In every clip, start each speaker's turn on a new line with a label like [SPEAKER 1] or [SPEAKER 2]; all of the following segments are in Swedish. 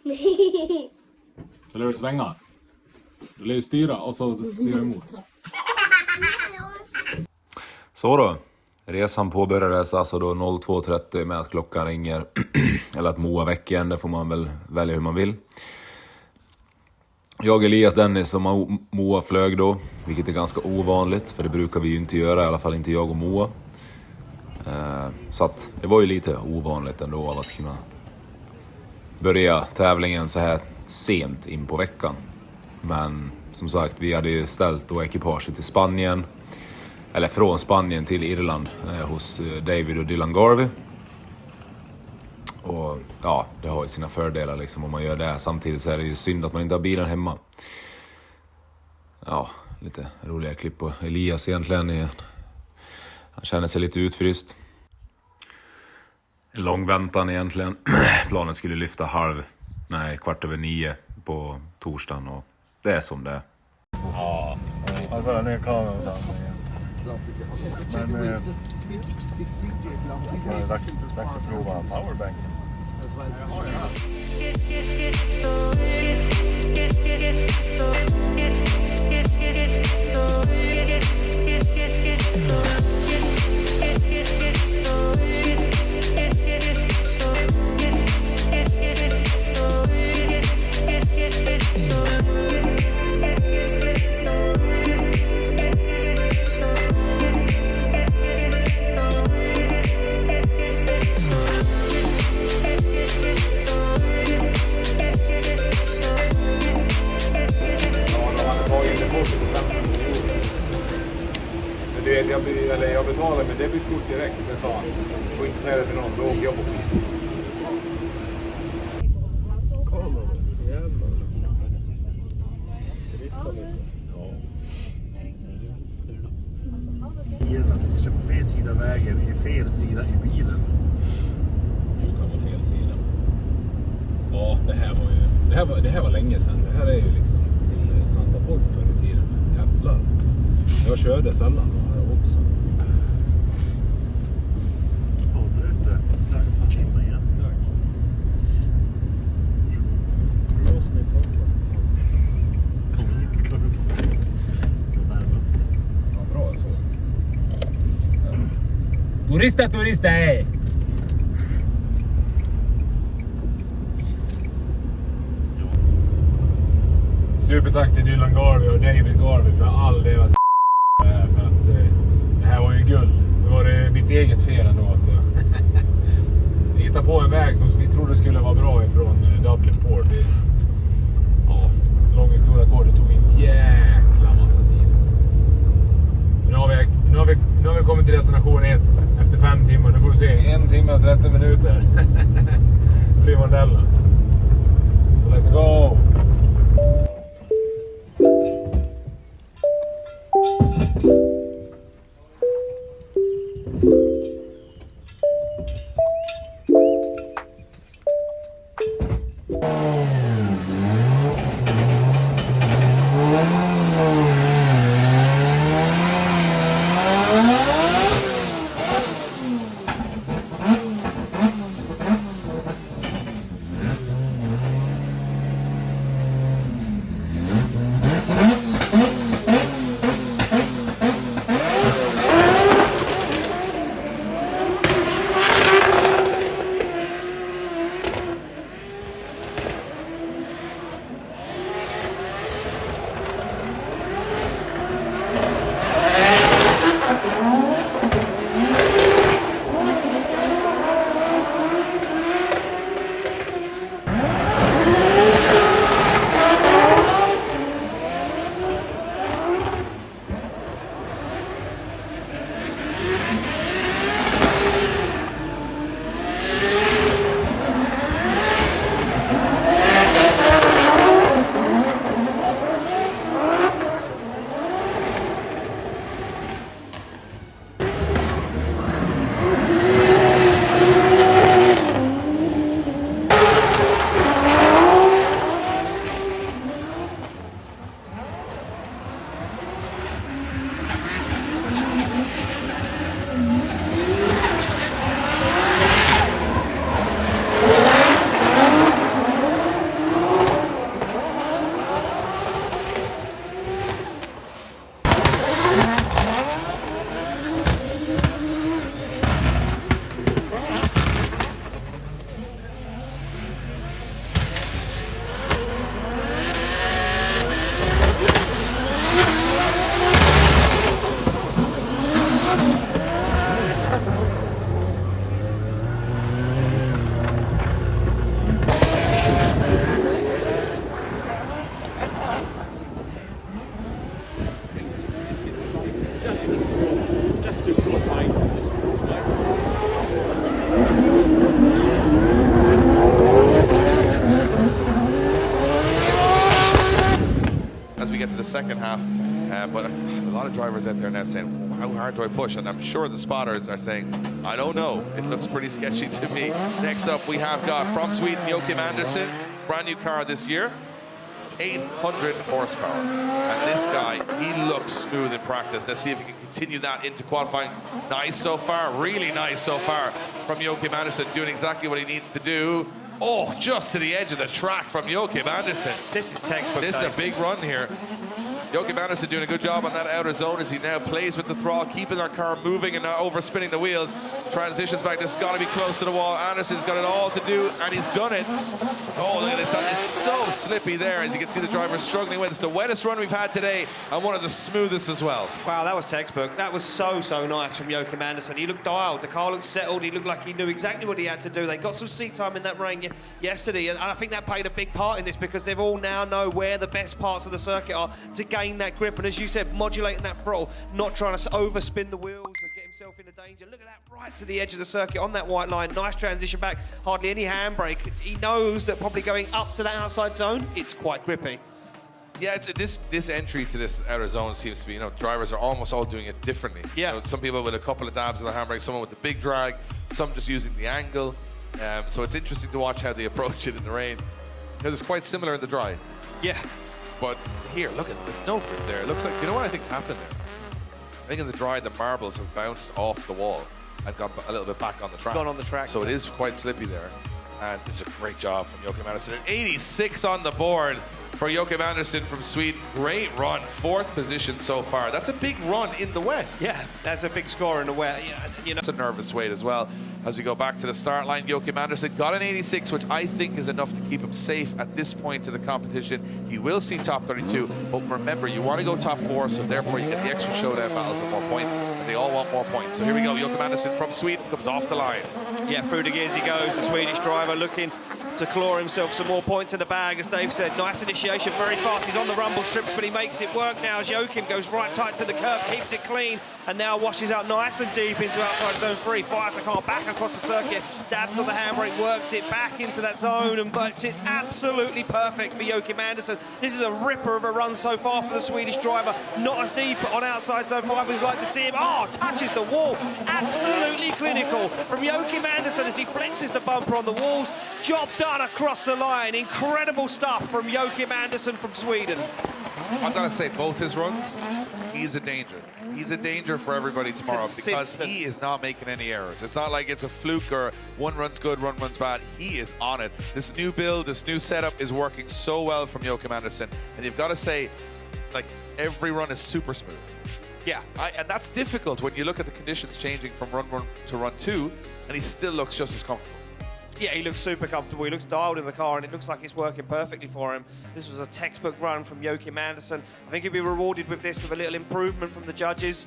[SPEAKER 1] Nej.
[SPEAKER 2] Så lär du svänga. Du lär styra och så styra emot. Så då. Resan påbörjades alltså då 02.30 med att klockan ringer. Eller att Moa väcker igen, det får man väl välja hur man vill. Jag, Elias, Dennis och Moa flög då. Vilket är ganska ovanligt, för det brukar vi ju inte göra. I alla fall inte jag och Moa. Så att det var ju lite ovanligt ändå av att kunna börja tävlingen så här sent in på veckan. Men som sagt, vi hade ju ställt då ekipaget till Spanien. Eller från Spanien till Irland hos David och Dylan Garvey. Och ja, det har ju sina fördelar liksom om man gör det. Samtidigt så är det ju synd att man inte har bilen hemma. Ja, lite roliga klipp på Elias egentligen. Han känner sig lite utfryst. En lång väntan egentligen. Planen skulle lyfta 9:15 på torsdagen. Och det är som det är.
[SPEAKER 3] Ja, alltså nu kameran men det är dags att prova powerbanken.
[SPEAKER 2] Jag betalar med debitkort direkt, det sa han. Jag får inte säga det till någon, då åker jag på skit.
[SPEAKER 3] Kameran, jävlar. Rista lite. Ja. Vi ska köpa fel sida vägen, i fel sida i bilen.
[SPEAKER 2] Det kan vara fel sida. Ja, det här var länge sedan. Det här är ju liksom till Santa Port förr i tiden. Jävlar. Jag körde sällan här också. Turista! Supertack till Dylan Garvey och David Garvey för all deras för att det här var ju guld. Det var det mitt eget fel ändå att jag hittade på en väg som vi trodde skulle vara bra ifrån Dublin Port. Ja, lång historia kort, det tog en jäkla massa tid. Nu har vi kommit till destination 1 efter 5 timmar. Nu får du se, 1 timme och 30 minuter. Se modellen. Så let's go!
[SPEAKER 1] just to draw bike.
[SPEAKER 4] As we get to the second half, but a lot of drivers out there now saying, how hard do I push? And I'm sure the spotters are saying, I don't know. It looks pretty sketchy to me. Next up, we have got from Sweden, Joachim Anderson, brand new car this year, 800 horsepower. And this guy, he looks smooth in practice. Let's see if he can continue that into qualifying. Nice so far, really nice so far from Joachim Anderson, doing exactly what he needs to do. Oh, just to the edge of the track from Joachim Anderson.
[SPEAKER 5] This is textbook.
[SPEAKER 4] This is a big run here. Joachim Anderson doing a good job on that outer zone as he now plays with the throttle, keeping our car moving and not overspinning the wheels. Transitions back. This has got to be close to the wall. Anderson's got it all to do, and he's done it. Oh, look at this. That is so slippy there. As you can see, the driver struggling with it. It's the wettest run we've had today, and one of the smoothest as well.
[SPEAKER 5] Wow, that was textbook. That was so nice from Joachim Anderson. He looked dialed. The car looked settled. He looked like he knew exactly what he had to do. They got some seat time in that rain yesterday, and I think that played a big part in this because they've all now know where the best parts of the circuit are to gain that grip. And as you said, modulating that throttle, not trying to overspin the wheels and get himself into danger. Look at that, right to the edge of the circuit on that white line. Nice transition back, hardly any handbrake. He knows that probably going up to that outside zone, it's quite grippy.
[SPEAKER 4] Yeah, this entry to this outer zone seems to be, drivers are almost all doing it differently.
[SPEAKER 5] Yeah.
[SPEAKER 4] Some people with a couple of dabs of the handbrake, someone with the big drag, some just using the angle. So it's interesting to watch how they approach it in the rain, because it's quite similar in the dry.
[SPEAKER 5] Yeah.
[SPEAKER 4] But here, look at there's no grip there. It looks like, you know what I think's happened there? I think in the dry, the marbles have bounced off the wall and got a little bit back on the track.
[SPEAKER 5] Gone on the track.
[SPEAKER 4] So it is quite slippy there. And it's a great job from Joachim Anderson. An 86 on the board for Joachim Anderson from Sweden. Great run, 4th position so far. That's a big run in the wet.
[SPEAKER 5] Yeah, that's a big score in the wet. Yeah,
[SPEAKER 4] It's a nervous wait as well. As we go back to the start line, Joachim Anderson got an 86, which I think is enough to keep him safe at this point of the competition. He will see top 32, but remember, you want to go top 4, so therefore you get the extra showdown battles and more points, and they all want more points. So here we go, Joachim Anderson from Sweden comes off the line.
[SPEAKER 5] Yeah, through the gears he goes, the Swedish driver looking to claw himself some more points in the bag. As Dave said, nice initiation, very fast. He's on the rumble strips, but he makes it work now as Joachim goes right tight to the curb, keeps it clean, and now washes out nice and deep into outside zone 3. Fires the car back across the circuit, dabs on the handbrake, works it back into that zone, and makes it absolutely perfect for Joachim Anderson. This is a ripper of a run so far for the Swedish driver. Not as deep on outside zone 5 as we'd like to see him. Oh, touches the wall. Absolutely clinical from Joachim Anderson as he flexes the bumper on the walls. Job done across the line. Incredible stuff from Joachim Anderson from Sweden.
[SPEAKER 4] I've got to say, both his runs, he's a danger. He's a danger for everybody tomorrow because he is not making any errors. It's not like it's a fluke or one run's good, one run's bad. He is on it. This new build, this new setup is working so well from Joachim Anderson. And you've got to say, like, every run is super smooth.
[SPEAKER 5] Yeah.
[SPEAKER 4] And that's difficult when you look at the conditions changing from run 1 to run 2, and he still looks just as comfortable.
[SPEAKER 5] Yeah, he looks super comfortable. He looks dialed in the car, and it looks like it's working perfectly for him. This was a textbook run from Joachim Anderson. I think he'll be rewarded with this with a little improvement from the judges.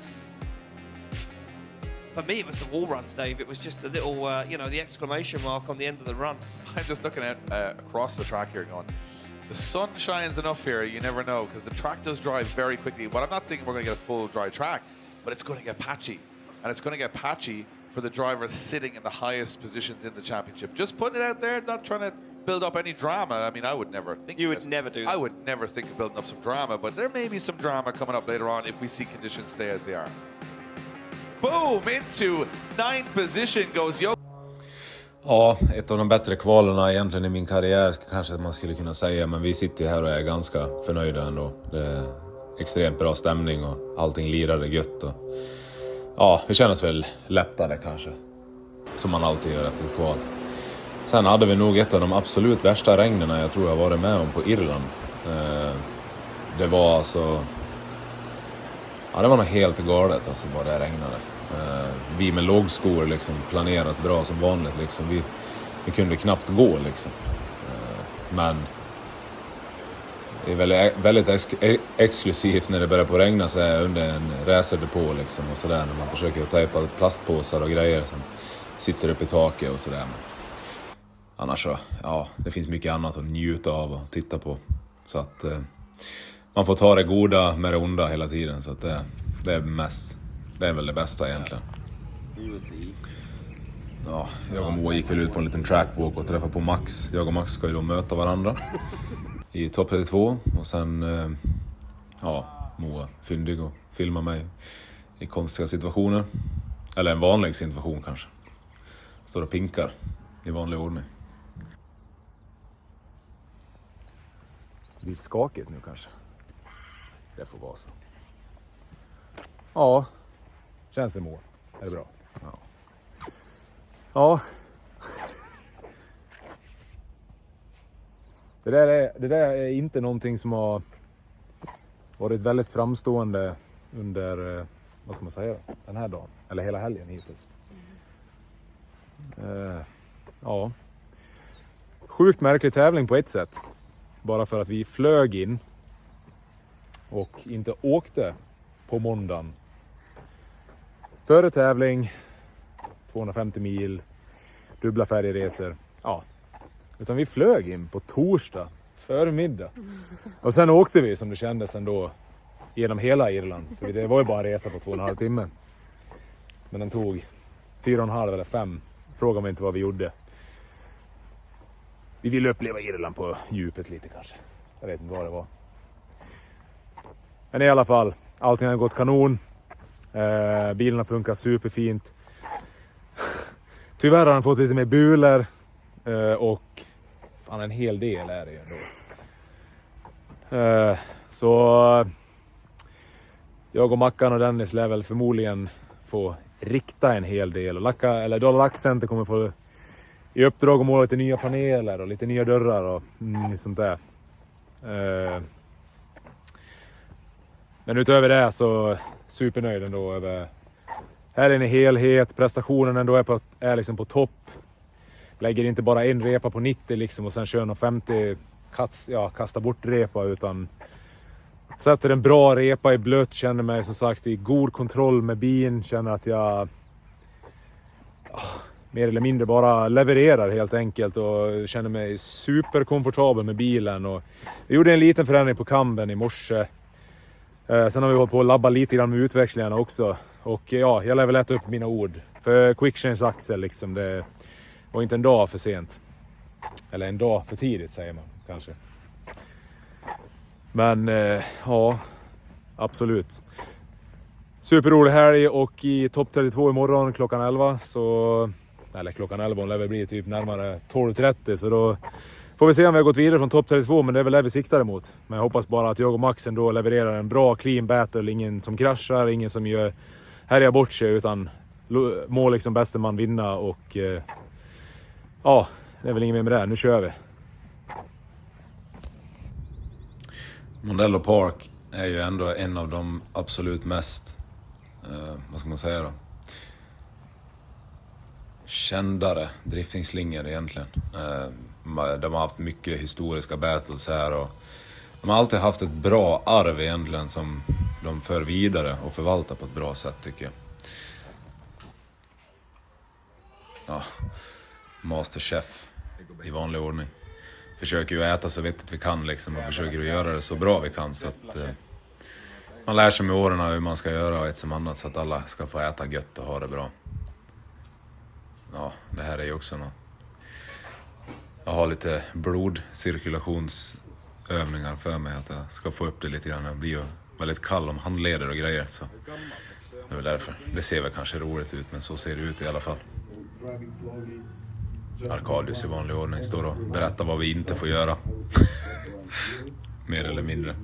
[SPEAKER 5] For me, it was the wall runs, Dave. It was just a little, the exclamation mark on the end of the run.
[SPEAKER 4] I'm just looking at across the track here going, the sun shines enough here, you never know, because the track does dry very quickly. But I'm not thinking we're going to get a full dry track, but it's going to get patchy. And it's going to get patchy for the drivers sitting in the highest positions in the championship. Just putting it out there, not trying to build up any drama. I mean, I would never think
[SPEAKER 5] You would never do that.
[SPEAKER 4] I would never think of building up some drama, but there may be some drama coming up later on if we see conditions stay as they are. Boom! Into 9th position goes Joachim.
[SPEAKER 2] Ja, ett av de bättre kvalerna egentligen i min karriär kanske man skulle kunna säga, men vi sitter här och är ganska förnöjda ändå. Det är extremt bra stämning och allting lirade gött och ja, det känns väl lättare kanske, som man alltid gör efter ett kval. Sen hade vi nog ett av de absolut värsta regnerna jag tror jag varit med om på Irland. Det var alltså, ja, det var nog helt galet alltså vad det regnade. Vi med lågskor liksom planerat bra som vanligt liksom. Vi kunde knappt gå liksom. Men det är väldigt exklusivt när det börjar på regna så här under en racerdepå liksom och sådär, när man försöker tejpa plastpåsar och grejer som sitter uppe i taket och sådär. Annars så, ja, det finns mycket annat att njuta av och titta på. Så att man får ta det goda med det onda hela tiden, så att det är mest Det är väl det bästa egentligen. Ja, jag och Moa gick väl ut på en liten trackwalk och träffade på Max. Jag och Max ska ju då möta varandra i topp 32. Och sen, Moa fyndig och filma mig i konstiga situationer. Eller en vanlig situation kanske. Står och pinkar i vanlig ordning. Lite skakigt nu kanske. Det får vara så. Ja, känns det Moa? Är det bra? Ja. Ja. Det där är inte någonting som har varit väldigt framstående under, vad ska man säga, den här dagen. Eller hela helgen hittills. Ja. Sjukt märklig tävling på ett sätt. Bara för att vi flög in och inte åkte på måndagen. Före tävling, 250 mil, dubbla färjeresor. Ja. Utan vi flög in på torsdag, förmiddag. Och sen åkte vi, som det kändes ändå, genom hela Irland. För det var ju bara en resa på 2,5 timmar. Men den tog 4,5 eller 5. Fråga mig inte vad vi gjorde. Vi ville uppleva Irland på djupet lite kanske. Jag vet inte vad det var. Men i alla fall, allting har gått kanon. Bilen har funkat superfint. Tyvärr har den fått lite mer buler. Och fan, en hel del är det ju ändå. Så jag och Mackan och Dennis lär väl förmodligen få rikta en hel del. Och Laxcenter kommer få i uppdrag att måla lite nya paneler och lite nya dörrar och sånt där. Men utöver det så supernöjd ändå över helgen i helhet. Prestationen ändå är liksom på topp. Lägger inte bara en repa på 90 liksom och sen kör någon 50 kasta bort repa, utan sätter en bra repa i blött. Känner mig som sagt i god kontroll med bilen. Känner att jag mer eller mindre bara levererar helt enkelt och känner mig superkomfortabel med bilen. Och jag gjorde en liten förändring på kamben i morse. Sen har vi hållit på att labba lite grann med utväxlingarna också. Och ja, jag lär väl äta upp mina ord. För quickchange axel liksom, det var inte en dag för sent. Eller en dag för tidigt säger man kanske. Men ja, absolut. Superrolig helg och i topp 32 imorgon klockan 11. Eller klockan 11 lär väl bli typ närmare 12:30. Så då får vi se om vi har gått vidare från topp 32. Men det är väl det vi siktar emot. Men jag hoppas bara att jag och Max ändå levererar en bra clean battle. Ingen som kraschar, ingen som gör härjar bort sig. Utan må liksom bäste man vinna. Och ja, det är väl ingen mer med det. Nu kör vi. Mondello Park är ju ändå en av de absolut mest, vad ska man säga då, kändare driftingslingor egentligen. De har haft mycket historiska battles här och de har alltid haft ett bra arv egentligen som de för vidare och förvaltar på ett bra sätt tycker jag. Ja, Masterchef i vanlig ordning. Försöker ju äta så vettigt vi kan liksom och försöker att göra det så bra vi kan så att man lär sig med åren hur man ska göra och ett som annat så att alla ska få äta gött och ha det bra. Ja, det här är ju också något. Jag har lite blodcirkulationsövningar för mig att jag ska få upp det lite grann. Jag blir ju väldigt kall om handleder och grejer så det är väl därför. Det ser väl kanske roligt ut men så ser det ut i alla fall. Arkadius i vanlig ordning står och berättar vad vi inte får göra. Mer eller mindre.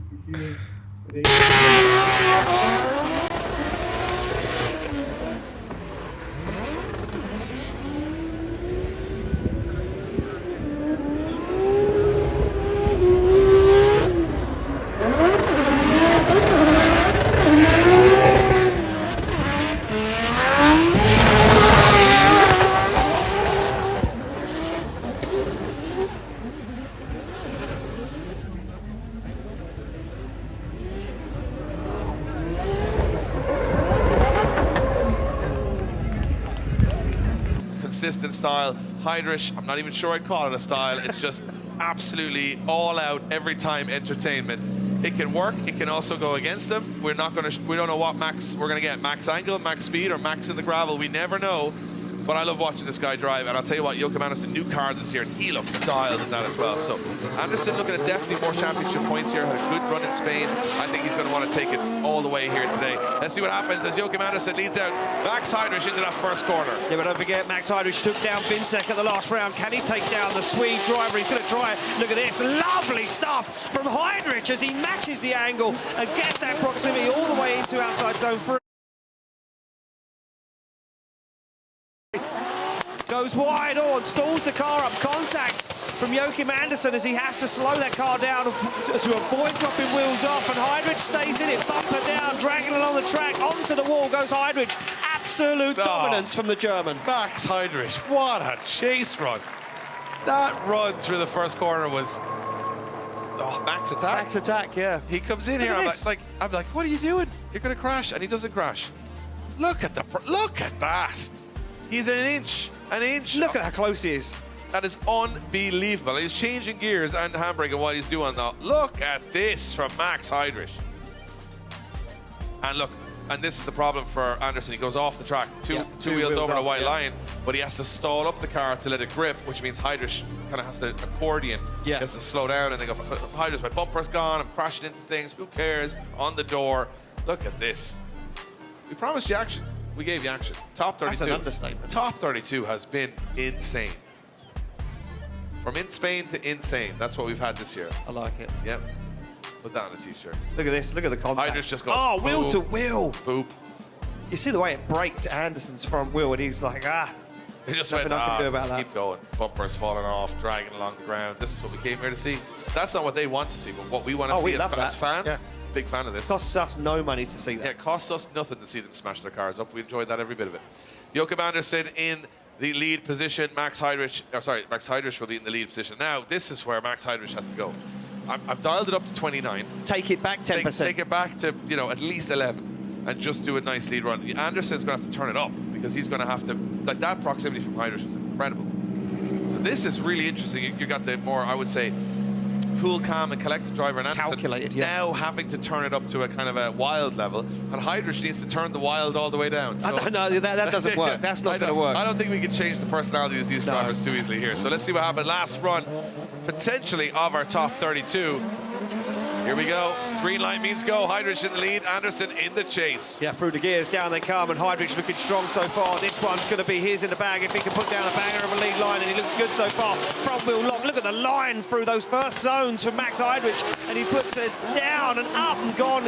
[SPEAKER 4] Consistent style. Heidrich, I'm not even sure I'd call it a style. It's just absolutely all out, every time entertainment. It can work. It can also go against them. We don't know what max we're going to get. Max angle, max speed, or max in the gravel. We never know. But I love watching this guy drive, and I'll tell you what, Joachim Anderson, new car this year, and he looks dialed in that as well. So Anderson looking at definitely more championship points here, had a good run in Spain. I think he's going to want to take it all the way here today. Let's see what happens as Joachim Anderson leads out Max Heidrich into that first corner.
[SPEAKER 5] Yeah, but don't forget, Max Heidrich took down Vincek at the last round. Can he take down the Swede driver? He's going to try it. Look at this, lovely stuff from Heidrich as he matches the angle and gets that proximity all the way into outside zone 3. Goes wide on, stalls the car up, contact from Joachim Anderson as he has to slow that car down to avoid dropping wheels off, and Heidrich stays in it, bumper down, dragging it on the track, onto the wall goes Heidrich. Absolute dominance from the German.
[SPEAKER 4] Max Heidrich, what a chase run. That run through the first corner was max attack.
[SPEAKER 5] Max attack, yeah.
[SPEAKER 4] He comes in here, I'm like, what are you doing? You're going to crash, and he doesn't crash. Look at that. He's an inch.
[SPEAKER 5] Look at how close he is.
[SPEAKER 4] That is unbelievable. He's changing gears and handbraking while he's doing that. Look at this from Max Heidrich. And look, and this is the problem for Anderson. He goes off the track, two wheels over the white line, but he has to stall up the car to let it grip, which means Heidrich kind of has to accordion. He has to slow down, and they go, Heidrich, my bumper's gone, I'm crashing into things, who cares? On the door. Look at this. We promised you action. We gave you action. Top 32.
[SPEAKER 5] That's an understatement.
[SPEAKER 4] Top 32 has been insane. From in Spain to insane. That's what we've had this year.
[SPEAKER 5] I like it.
[SPEAKER 4] Yep. Put that on a t-shirt.
[SPEAKER 5] Look at this. Look at the contact.
[SPEAKER 4] Heidrich just goes,
[SPEAKER 5] oh, wheel
[SPEAKER 4] boop,
[SPEAKER 5] to wheel.
[SPEAKER 4] Boop.
[SPEAKER 5] You see the way it braked Anderson's front wheel, and he's like,
[SPEAKER 4] They just
[SPEAKER 5] nothing
[SPEAKER 4] went,
[SPEAKER 5] I can do about that.
[SPEAKER 4] keep going. Bumpers falling off, dragging along the ground. This is what we came here to see. That's not what they want to see, but what we want to see as fans.
[SPEAKER 5] Yeah.
[SPEAKER 4] Big fan of this.
[SPEAKER 5] Costs us no money to see that.
[SPEAKER 4] Yeah, it costs us nothing to see them smash their cars up. We enjoyed that every bit of it. Joachim Anderson in the lead position. Max Heidrich will be in the lead position. Now, this is where Max Heidrich has to go. I've dialed it up to 29.
[SPEAKER 5] Take it back 10%.
[SPEAKER 4] Take it back to, at least 11 and just do a nice lead run. Anderson's going to have to turn it up because he's going to have to, like that proximity from Heidrich was incredible. So this is really interesting. You got the more, I would say, cool, calm, and collected driver, and Anderson
[SPEAKER 5] calculated,
[SPEAKER 4] now having to turn it up to a kind of a wild level, and Heidrich needs to turn the wild all the way down. So
[SPEAKER 5] no, that doesn't work. That's not going to work.
[SPEAKER 4] I don't think we can change the personality of these drivers too easily here. So let's see what happens. Last run, potentially, of our top 32. Here we go. Green light means go. Heidrich in the lead, Anderson in the chase.
[SPEAKER 5] Yeah, through the gears, down they come, and Heidrich looking strong so far. This one's going to be his in the bag if he can put down a banger of a lead line, and he looks good so far. Front wheel lock. Look at the line through those first zones from Max Heidrich, and he puts it down and up and gone.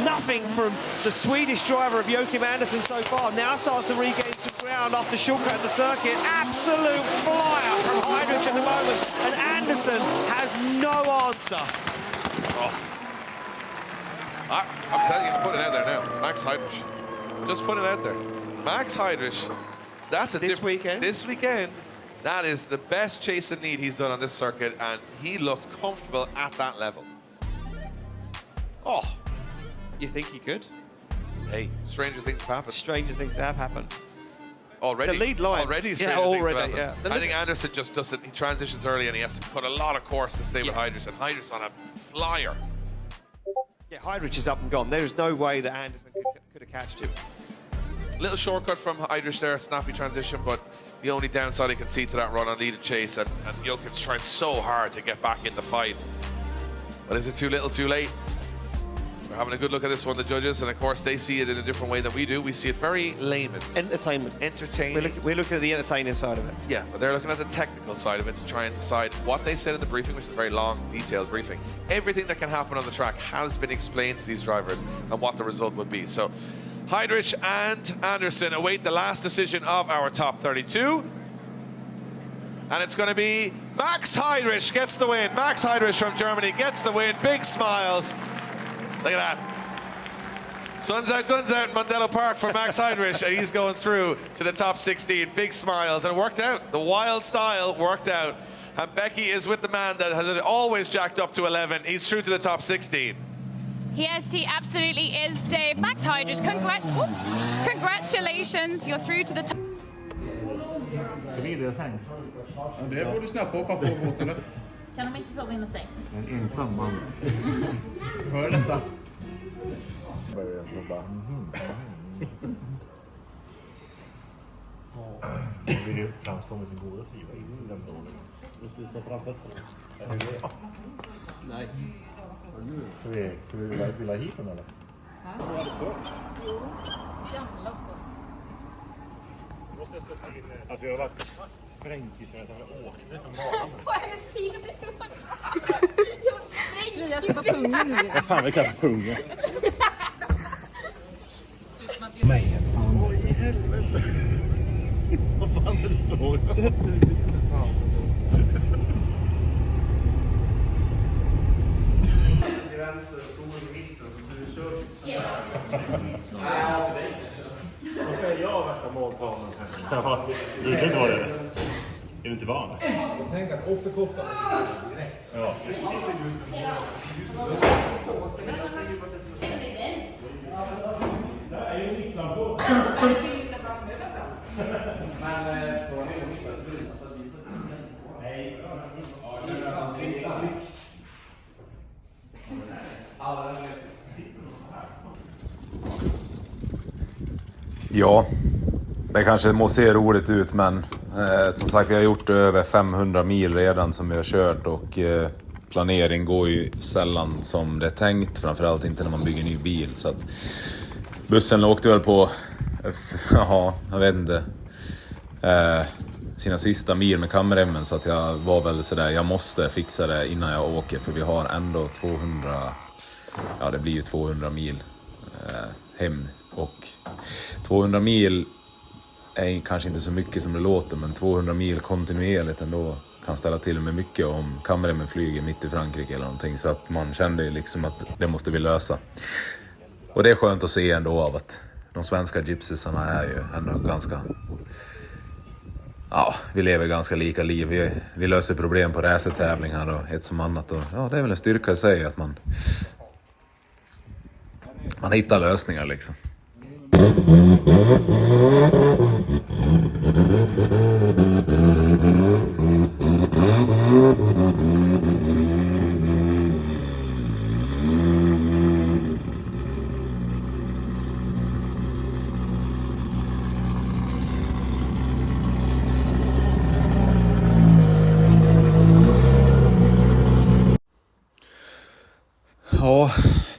[SPEAKER 5] Nothing from the Swedish driver of Joachim Anderson so far. Now starts to regain some ground after shortcut the circuit. Absolute flyer from Heidrich at the moment, and Anderson has no answer.
[SPEAKER 4] I'm telling you, put it out there now. Max Heidrich. Just put it out there. Max Heidrich. That's
[SPEAKER 5] this weekend.
[SPEAKER 4] This weekend. That is the best chase and lead he's done on this circuit, and he looked comfortable at that level. Oh.
[SPEAKER 5] You think he could?
[SPEAKER 4] Hey, stranger things have happened.
[SPEAKER 5] Stranger things have happened.
[SPEAKER 4] Already.
[SPEAKER 5] The lead line.
[SPEAKER 4] Already stranger things have happened. I think Anderson just doesn't, he transitions early and he has to put a lot of course to stay with Heidrich, and Heidrich's on a flyer.
[SPEAKER 5] Yeah, Heidrich is up and gone. There is no way that Anderson could have catched him.
[SPEAKER 4] Little shortcut from Heidrich there, snappy transition, but the only downside I can see to that run on lead and chase, and Joachim's trying so hard to get back in the fight. But is it too little, too late? We're having a good look at this one, the judges, and of course they see it in a different way than we do. We see it very layman's.
[SPEAKER 5] Entertainment.
[SPEAKER 4] Entertaining.
[SPEAKER 5] We're looking at the entertaining side of it.
[SPEAKER 4] Yeah, but they're looking at the technical side of it to try and decide what they said in the briefing, which is a very long, detailed briefing. Everything that can happen on the track has been explained to these drivers and what the result would be. So Heidrich and Anderson await the last decision of our top 32. And it's going to be Max Heidrich gets the win. Max Heidrich from Germany gets the win. Big smiles. Look at that. Sun's out, guns out in Mondello Park for Max Heidrich, and he's going through to the top 16. Big smiles, and it worked out. The wild style worked out. And Becky is with the man that has it always jacked up to 11. He's through to the top 16.
[SPEAKER 1] Yes, he absolutely is, Dave. Max Heidrich, congratulations. You're through to the top.
[SPEAKER 3] Det borde snabbt hoppa på båten.
[SPEAKER 1] Kan de inte sova in hos dig?
[SPEAKER 3] En ensam man.
[SPEAKER 6] Hör detta?
[SPEAKER 3] Börjar så bara... Man vill ju framstå med sin goda sida. Den dåliga. Du ska visa framfötterna.
[SPEAKER 6] Nej.
[SPEAKER 3] Ska vi vilja hit den eller? Alltså jag har varit sprängt i så jag har åkt sig från banan.
[SPEAKER 1] Vad är hennes fina Jag
[SPEAKER 7] Jag ska på pungen nu.
[SPEAKER 3] Vad fan, vi kan på pungen.
[SPEAKER 6] Nej, fan.
[SPEAKER 3] Oj, i helvete. Vad fan är det för åt? Sätter du lite fan. I vänster stol i mitten som du kör. Varför är jag värsta måltavlan här? Ja, du kan inte vara det. Är du inte van?
[SPEAKER 6] Tänk att offerkoftan är direkt.
[SPEAKER 3] Ja.
[SPEAKER 2] Ja, det kanske må se roligt ut, men som sagt, vi har gjort över 500 mil redan som vi har kört, och planering går ju sällan som det är tänkt, framförallt inte när man bygger en ny bil. Så att bussen åkte väl på, ja, jag vet inte, sina sista mil med kamremmen, så att jag var väl sådär, jag måste fixa det innan jag åker, för vi har ändå 200 mil hem. Och 200 mil är kanske inte så mycket som det låter, men 200 mil kontinuerligt ändå kan ställa till med mycket om kameremmen flyger mitt i Frankrike eller någonting. Så att man kände liksom att det måste vi lösa. Och det är skönt att se ändå av att de svenska gypsisarna är ju ändå ganska... Ja, vi lever ganska lika liv. Vi löser problem på racertävlingar och ett som annat. Och ja, det är väl en styrka i sig att man hittar lösningar liksom. Ja,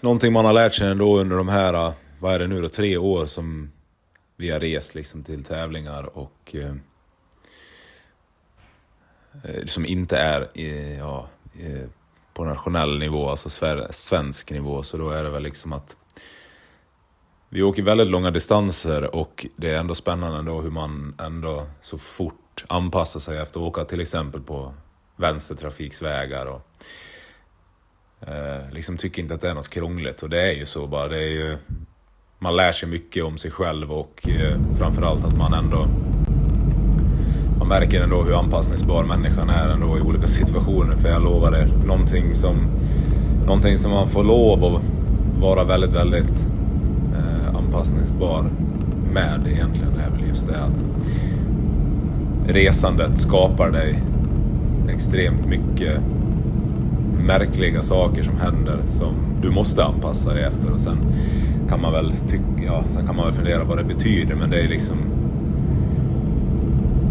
[SPEAKER 2] någonting man har lärt sig ändå under de här, vad är det nu då, 3 år som vi har rest liksom till tävlingar, och som inte är på nationell nivå, alltså svensk nivå. Så då är det väl liksom att vi åker väldigt långa distanser, och det är ändå spännande ändå hur man ändå så fort anpassar sig efter att åka till exempel på vänstertrafiksvägar, och liksom tycker inte att det är något krångligt. Och det är ju så bara, det är ju, man lär sig mycket om sig själv, och framförallt att man märker ändå hur anpassningsbar människan är ändå i olika situationer. För jag lovar er, någonting som man får lov att vara väldigt, väldigt anpassningsbar med egentligen är väl just det att resandet skapar dig extremt mycket märkliga saker som händer som du måste anpassa dig efter. Och sen kan man väl fundera vad det betyder, men det är liksom,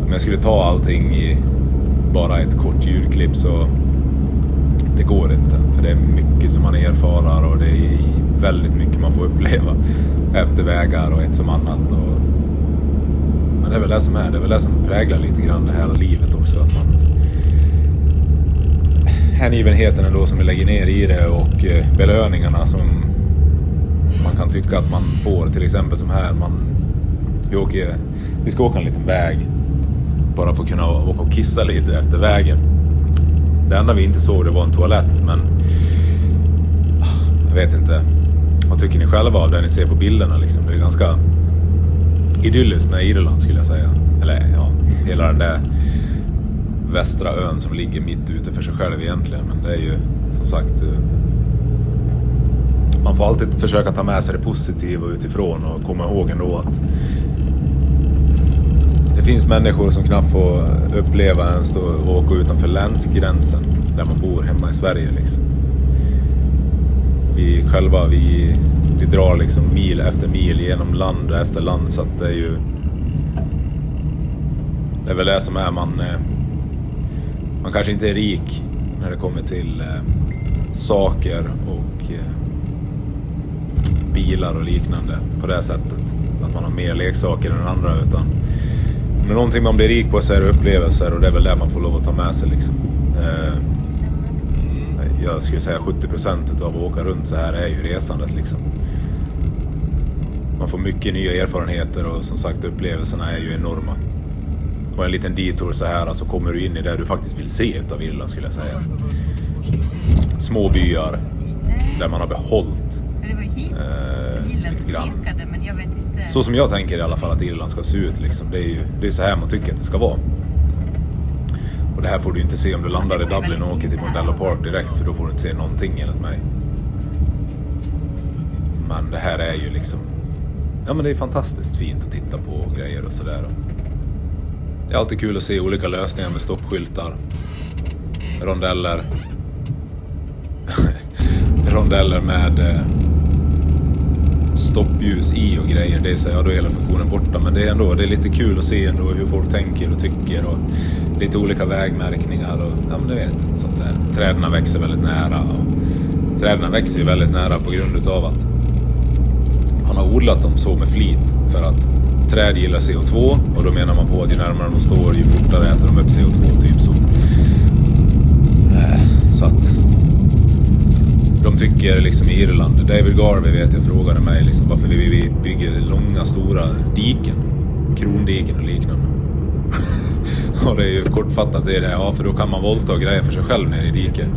[SPEAKER 2] om jag skulle ta allting i bara ett kort ljudklipp, så det går inte, för det är mycket som man erfarar, och det är väldigt mycket man får uppleva efter vägar och ett som annat. Men det är väl det som det är väl det som präglar lite grann det här livet också, att man hängivenheten ändå som vi lägger ner i det, och belöningarna som man kan tycka att man får, till exempel som här, vi ska åka en liten väg bara för att kunna åka och kissa lite efter vägen. Det enda vi inte såg, det var en toalett, men jag vet inte, vad tycker ni själva av det ni ser på bilderna liksom? Det är ganska idylliskt med Irland, skulle jag säga, eller ja, hela den där västra ön som ligger mitt ute för sig själv egentligen. Men det är ju som sagt, man får alltid försöka ta med sig det positiva utifrån, och komma ihåg ändå att det finns människor som knappt får uppleva ens att åka utanför länsgränsen. där man bor hemma i Sverige liksom. Vi själva, vi drar liksom mil efter mil genom land efter land, så att det är ju, det är väl det som är, man kanske inte är rik när det kommer till saker och bilar och liknande på det sättet, att man har mer leksaker än andra, utan men någonting man blir rik på så är upplevelser, och det är väl det man får lov att ta med sig liksom. Jag skulle säga 70% av att åka runt så här är ju resandet liksom. Man får mycket nya erfarenheter, och som sagt upplevelserna är ju enorma. Och en liten detour så här, alltså kommer du in i det du faktiskt vill se utav Irland, skulle jag säga. Små byar där man har behållit lite grann.
[SPEAKER 7] Men jag vet inte.
[SPEAKER 2] Så som jag tänker i alla fall att Irland ska se ut liksom. Det är så här man tycker att det ska vara. Och det här får du inte se om du landar i Dublin och åker till Mondello Park direkt, för då får du inte se någonting enligt mig. Men det här är ju liksom, ja men det är fantastiskt fint att titta på grejer och sådär. Det är alltid kul att se olika lösningar med stoppskyltar, rondeller med stoppljus i och grejer. Det är så, ja, då är hela funktionen borta, men det är lite kul att se ändå hur folk tänker och tycker, och lite olika vägmärkningar och ja, men du vet, så att träden växer väldigt nära, och träden växer ju väldigt nära på grund av att man har odlat dem så med flit, för att träd gillar CO2, och då menar man på att ju närmare de står ju fortare äter de upp CO2 typ så. Så att de tycker liksom i Irland, David Garvey vet jag frågade mig liksom varför vi bygger långa stora diken, krondiken och liknande. Och det är ju kortfattat det är det, ja, för då kan man volta och greja för sig själv ner i diken.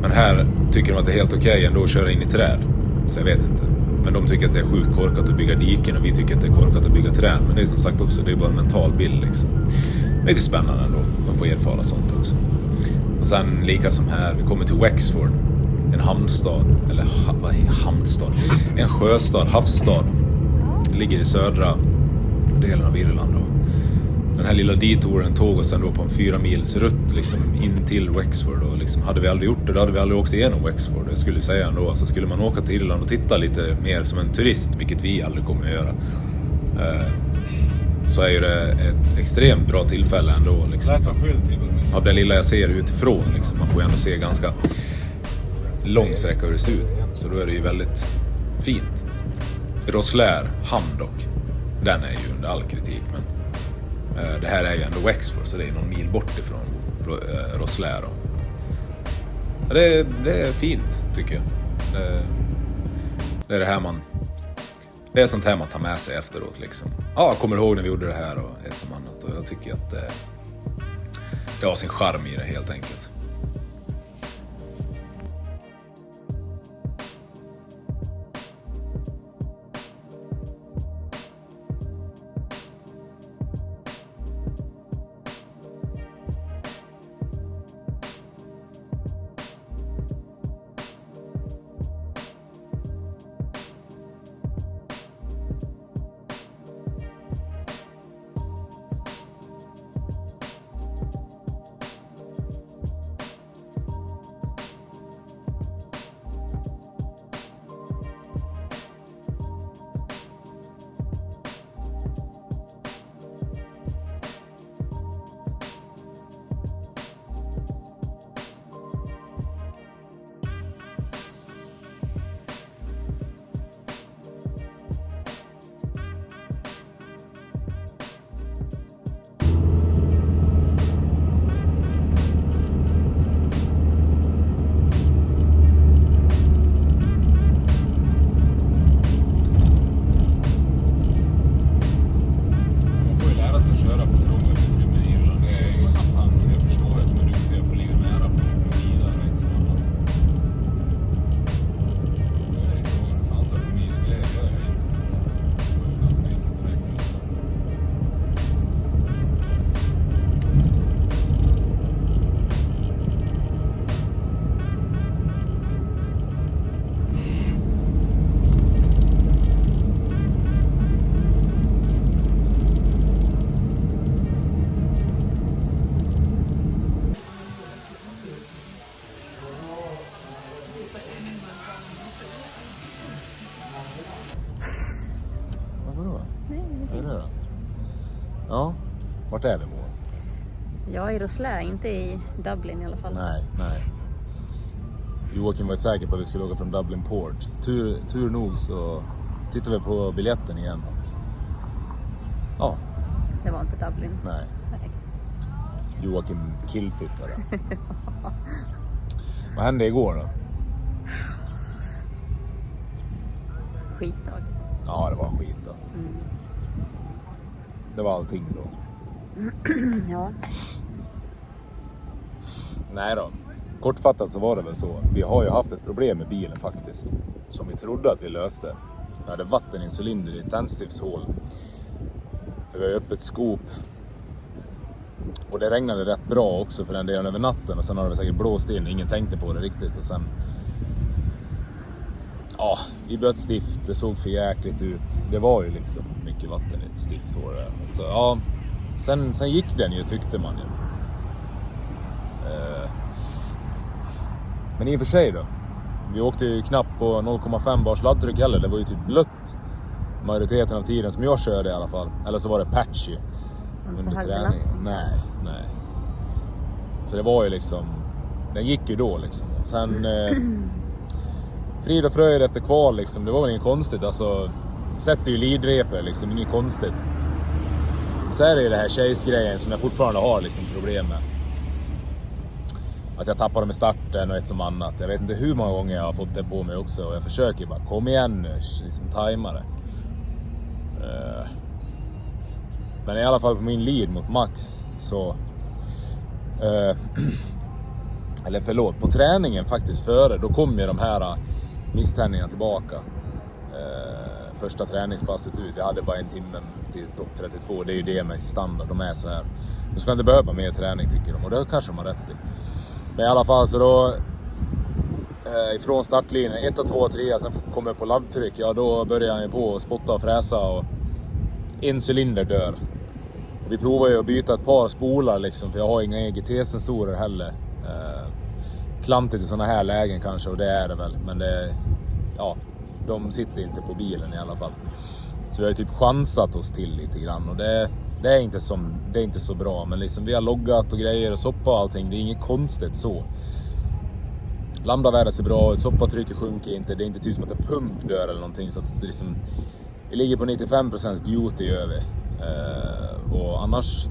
[SPEAKER 2] Men här tycker de att det är helt okej ändå att köra in i träd, så jag vet inte. Men de tycker att det är sjukt korkat att bygga diken, och vi tycker att det är korkat att bygga träd. Men det är som sagt också, det är bara en mental bild liksom. Det är lite spännande ändå, de får erfara sånt också. Och sen lika som här, vi kommer till Wexford, en hamnstad, eller vad är hamnstad? En sjöstad, havsstad. Det ligger i södra delen av Irland då. Den här lilla detouren tog oss ändå på en 4 mils rutt liksom in till Wexford, och liksom hade vi aldrig gjort det, då hade vi aldrig åkt igenom Wexford. Jag skulle säga ändå, alltså skulle man åka till Irland och titta lite mer som en turist, vilket vi aldrig kommer att göra, så är ju det ett extremt bra tillfälle ändå liksom. Av det lilla jag ser utifrån liksom, man får ju ändå se ganska lång sträcka hur det ser ut, så då är det ju väldigt fint. Roslair, hamn dock, den är ju under all kritik, men det här är ju ändå Wexford, så det är någon mil bort ifrån Roslair. Ja, det är fint tycker jag. Det är det här det är sånt här man tar med sig efteråt liksom. Ja, kommer ihåg när vi gjorde det här och det som annat, och jag tycker att det har sin charm i det helt enkelt. Ja, vart är vi Moa?
[SPEAKER 7] Jag är i Roslä, inte i Dublin i alla fall.
[SPEAKER 2] Nej. Joachim var säker på att vi skulle åka från Dublin Port. Tur nog så tittade vi på biljetten igen. Ja.
[SPEAKER 7] Det var inte Dublin.
[SPEAKER 2] Nej. Joachim killtittade. Vad hände igår då?
[SPEAKER 7] Skitdag.
[SPEAKER 2] Ja, det var skit då. Det var allting då.
[SPEAKER 7] Ja.
[SPEAKER 2] Nej då. Kortfattat så var det väl så. Vi har ju haft ett problem med bilen faktiskt. Som vi trodde att vi löste. Vi hade vatten i en cylinder i ett tändstiftshål. För vi har öppet skop. Och det regnade rätt bra också för den delen över natten. Och sen har det säkert blåst in. Ingen tänkte på det riktigt. Och sen... Ja, vi bytte stift. Det såg för jäkligt ut. Det var ju liksom mycket vatten i ett stifthål där. Så ja, sen gick den ju, tyckte man ju. Men i och för sig då. Vi åkte ju knappt på 0,5 bars laddtryck heller. Det var ju typ blött majoriteten av tiden som jag körde i alla fall. Eller så var det patchy.
[SPEAKER 7] Inte så hög belastning.
[SPEAKER 2] Nej. Så det var ju liksom... Den gick ju då liksom. Sen... frid och fröjd efter kval liksom. Det var väl inget konstigt. Alltså... Sätter ju lidreper liksom. Inget konstigt. Så är det ju det här chase-grejen som jag fortfarande har liksom problem med. Att jag tappade med starten och ett som annat. Jag vet inte hur många gånger jag har fått det på mig också. Och jag försöker bara, kom igen nu, liksom tajma det. Men i alla fall på min lead mot Max så... eller förlåt, på träningen faktiskt före. Då kom ju de här misständningarna tillbaka. Första träningspasset ut. Jag hade bara en timme till topp 32. Det är ju det med standard. De är så här. Du ska inte behöva mer träning tycker de. Och det kanske de har rätt i. Men i alla fall så då ifrån startlinjen 1, 2, 3 sen kommer jag på laddtryck. Ja, då börjar han ju på att spotta och fräsa och en cylinder dör. Och vi provar ju att byta ett par spolar liksom, för jag har inga EGT-sensorer heller. Klantigt i sådana här lägen kanske, och det är det väl. Men det, ja, de sitter inte på bilen i alla fall. Så vi har ju typ chansat oss till lite grann och det är inte så bra, men liksom vi har loggat och grejer och soppa och allting, det är inget konstigt så. Lambda-värdet ser bra ut, soppatrycket sjunker inte, det är inte typ som att en pump dör eller någonting, så att det liksom, vi ligger på 95% duty gör vi. Och annars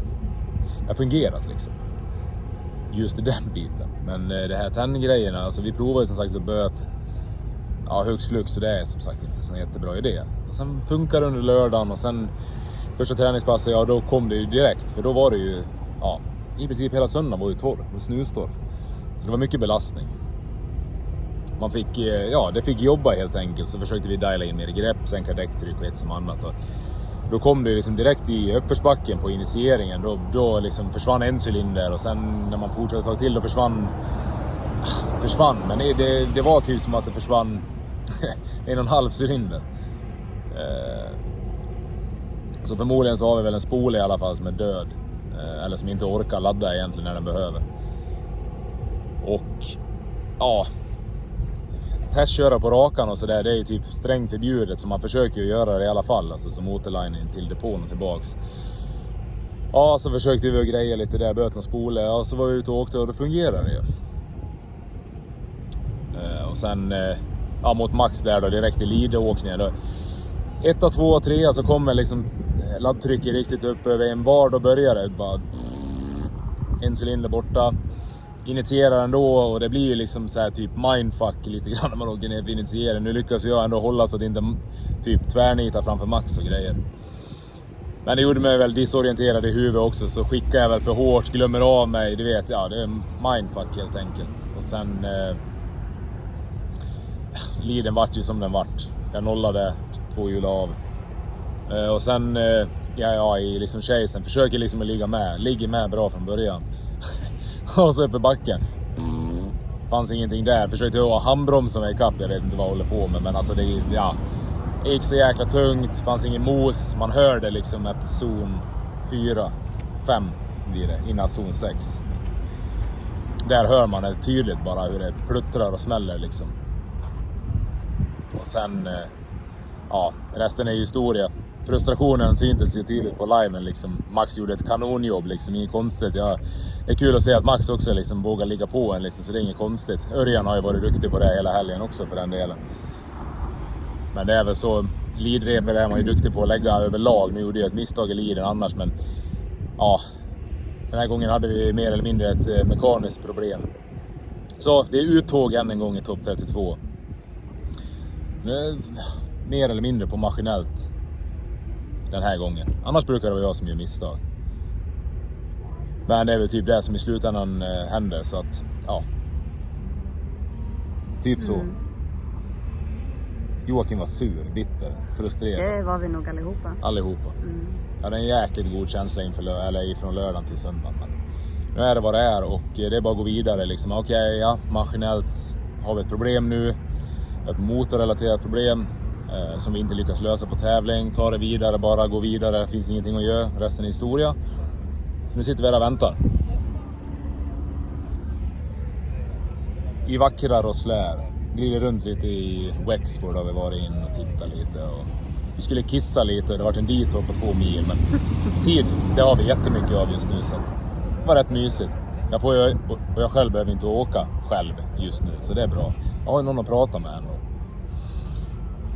[SPEAKER 2] det har fungerat liksom. Just i den biten. Men det här tändgrejerna, alltså vi provar ju som sagt att böt högst flux, så det är som sagt inte så jättebra idé. Och sen funkar det under lördagen och sen första träningspasset, ja då kom det ju direkt. För då var det ju, ja, i princip hela söndagen var ju torr och snustorr. Så det var mycket belastning. Man fick, det fick jobba helt enkelt. Så försökte vi diala in mer grepp, sänka däcktryck och ett som annat. Och då kom det liksom direkt i uppförsbacken på initieringen. Då liksom försvann en cylinder och sen när man fortsatte ta till då försvann. Men det var typ som att det försvann 1,5 cylinder. Så förmodligen så har vi väl en spole i alla fall som är död. Eller som inte orkar ladda egentligen när den behöver. Och ja, testköra på rakan och sådär, det är ju typ strängt förbjudet, så man försöker ju göra det i alla fall, alltså som återlining till depån och tillbaks. Ja, så försökte vi att greja lite där, böt och spole, ja, så var vi ute och åkte och då fungerade det ju. Och sen mot Max där då, direkt i lidåkningen då. 1, 2, 3 så kommer liksom laddtrycket riktigt upp över en bar, då börjar det bara en cylinder borta. Initierar ändå och det blir ju liksom så här typ mindfuck lite grann när man åker ner för initieringen. Nu lyckas jag ändå hålla så att det inte typ tvärnitar framför Max och grejer. Men det gjorde mig väl disorienterad i huvudet också, så skickar jag väl för hårt, glömmer av mig, du vet, ja det är mindfuck helt enkelt. Och sen liden vart ju som den vart. Jag nollade 2 hjul av. Och sen i liksom chasen försöker liksom att ligga med bra från början. Och så uppe i backen fanns ingenting där. Försökte ha handbromsen i kapp. Jag vet inte vad jag håller på med, men alltså det gick så jäkla tungt. Fanns ingen mos. Man hörde liksom efter zon 4, 5 blir det, innan zon 6. Där hör man det tydligt bara hur det pluttrar och smäller liksom. Och sen resten är ju historia. frustrationen syntes ju tydligt på liven liksom. Max gjorde ett kanonjobb liksom, inget konstigt. Det är kul att se att Max också liksom vågar ligga på en liksom, så det är inget konstigt. Örjan har ju varit duktig på det hela helgen också för den delen. Men det är väl så, leadrepet är man ju duktig på att lägga överlag. Nu gjorde jag ett misstag i leaden annars, men ja, den här gången hade vi mer eller mindre ett mekaniskt problem. Så det är uttåg än en gång i topp 32. Nu, mer eller mindre på maskinellt den här gången. Annars brukar det vara jag som gör misstag. Men det är väl typ det som i slutändan händer, så att ja. Typ så. Joachim var sur, bitter, frustrerad.
[SPEAKER 7] Det var vi nog allihopa.
[SPEAKER 2] Jag hade en jäkligt god känsla ifrån lördagen till söndagen. Men nu är det vad det är och det är bara att gå vidare. Liksom. Okej, ja, maskinellt har vi ett problem nu. Ett motorrelaterat problem som vi inte lyckas lösa på tävling. Ta det vidare, bara gå vidare. Det finns ingenting att göra, resten är historia. Nu sitter vi där och väntar. I vackra Roslär. Glider runt lite i Wexford har vi varit in och tittat lite. Och vi skulle kissa lite och det har varit en detour på 2 mil. Men tid, det har vi jättemycket av just nu. Så det var rätt mysigt. Jag själv behöver inte åka själv just nu, så det är bra. Jag har ju någon att prata med ändå.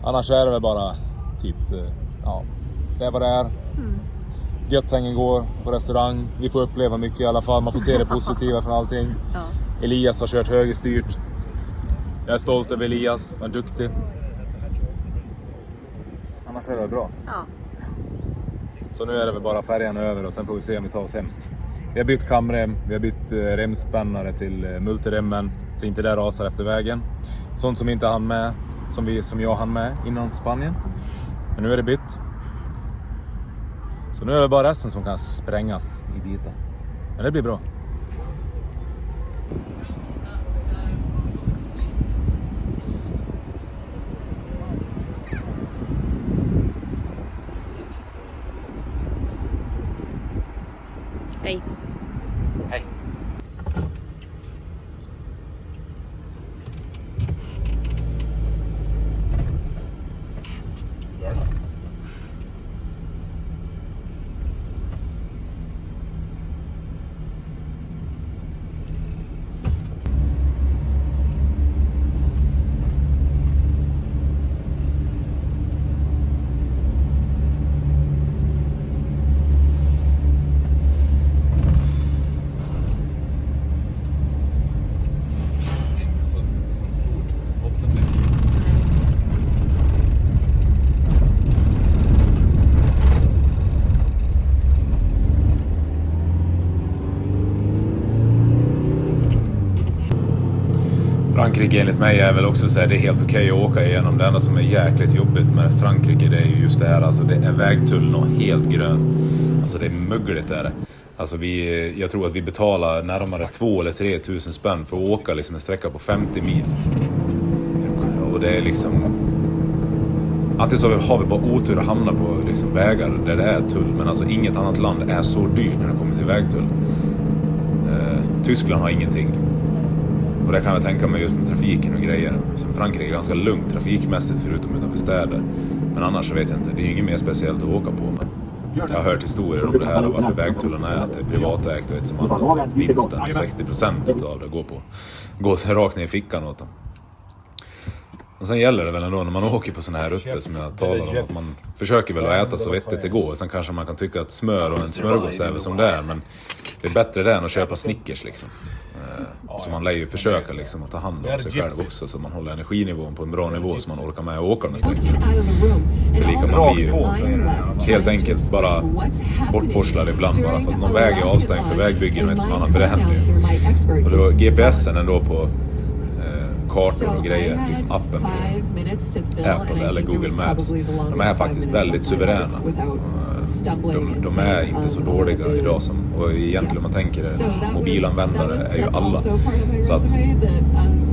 [SPEAKER 2] Annars är det väl bara typ, ja, det är vad det är. Göttängen går på restaurang. Vi får uppleva mycket i alla fall. Man får se det positiva från allting.
[SPEAKER 7] Ja.
[SPEAKER 2] Elias har kört högerstyrt. Jag är stolt över Elias, han är duktig. Annars är det bra.
[SPEAKER 7] Ja.
[SPEAKER 2] Så nu är det väl bara färjan över och sen får vi se om vi tar oss hem. Vi har bytt kamrem, vi har bytt remspännare till multiremmen så inte det rasar efter vägen. Sånt som inte hann med, som jag hann med innan Spanien. Men nu är det bytt. Så nu är det bara resten som kan sprängas i bitar. Men det blir bra.
[SPEAKER 7] Hej.
[SPEAKER 2] Hej. Frankrike enligt mig är väl också så här, det är helt okej att åka igenom. Det enda som är jäkligt jobbigt med Frankrike, det är ju just det här, alltså det är vägtullen och helt grön. Alltså det är mögligt där. Alltså jag tror att vi betalar närmare 2 eller 3 tusen spänn för att åka liksom en sträcka på 50 mil. Och det är liksom, antingen så har vi bara otur att hamna på liksom vägar där det är tull, men alltså inget annat land är så dyrt när det kommer till vägtull. Tyskland har ingenting. Och det kan jag tänka mig just med trafiken och grejer. Som Frankrike är ganska lugnt trafikmässigt förutom utanför städer. Men annars så vet jag inte, det är ju inget mer speciellt att åka på. Men jag har hört historier om det här och varför vägtullarna är att det är privatägt och ett som annat. Vinsten, 60% av det går rakt ner i fickan åt dem. Och sen gäller det väl ändå när man åker på såna här rutter som jag talar om, att man försöker väl att äta så vettigt det går. Sen kanske man kan tycka att smör och en smörgås är väl som det är, men det är bättre det än att köpa Snickers liksom. Så man lär ju försöka liksom att ta hand om sig själv också, så man håller energinivån på en bra nivå så man orkar med att åka med sträckan. Det är lika man blir ju helt enkelt bara bortforslad ibland bara för att någon väg är avstängd för vägbyggen och inte som annat, för det händer ju. Och då GPSen ändå på kartor och grejer, liksom appen på Apple eller Google Maps, de är faktiskt väldigt suveräna. De är inte så dåliga idag som, och egentligen om man tänker det, mobilanvändare är ju alla. Så att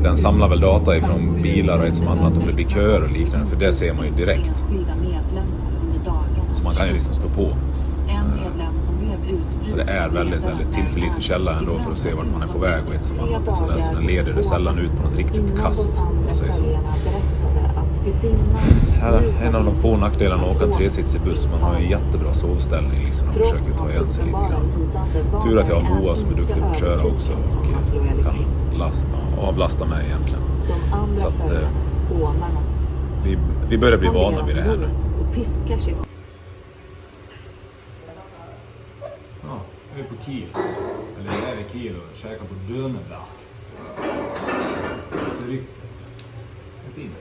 [SPEAKER 2] den samlar väl data ifrån bilar och ett som annat om det blir köer och liknande, för det ser man ju direkt. Så man kan ju liksom stå på. Så det är väldigt, väldigt tillförlitlig källa ändå för att se vart man är på väg och ett som annat och sådär. Så den leder det sällan ut på något riktigt kast, om man säger så. En av de få nackdelarna att åka en tresitsig buss. Man har en jättebra sovställning liksom, och försöker ta igen sig lite grann. Tur att jag har Moa som är duktig på att köra också och kan avlasta mig egentligen. Så att vi börjar bli vana vid det här nu. Ja, vi är på Kiel. Eller vi är vid Kiel och käkar på Döneberg. Turister. Det är fint.